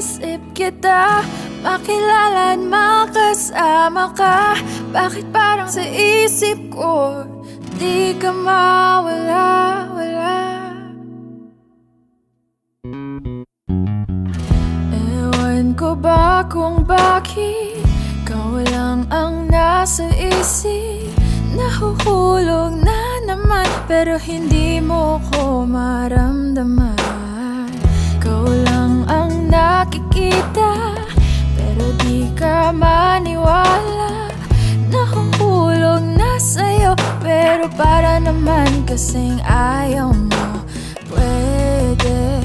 iniisip kita, makilala at makasama ka. Bakit parang sa isip ko di ka mawala, wala. Ewan ko ba kung bakit ikaw lang ang nasa isip. Nahuhulog na naman pero hindi mo ko maramdaman. Ikaw lang ang nakikita pero di ka maniwala. Nahuhulog na sa'yo pero para naman kasing ayaw mo. Pwede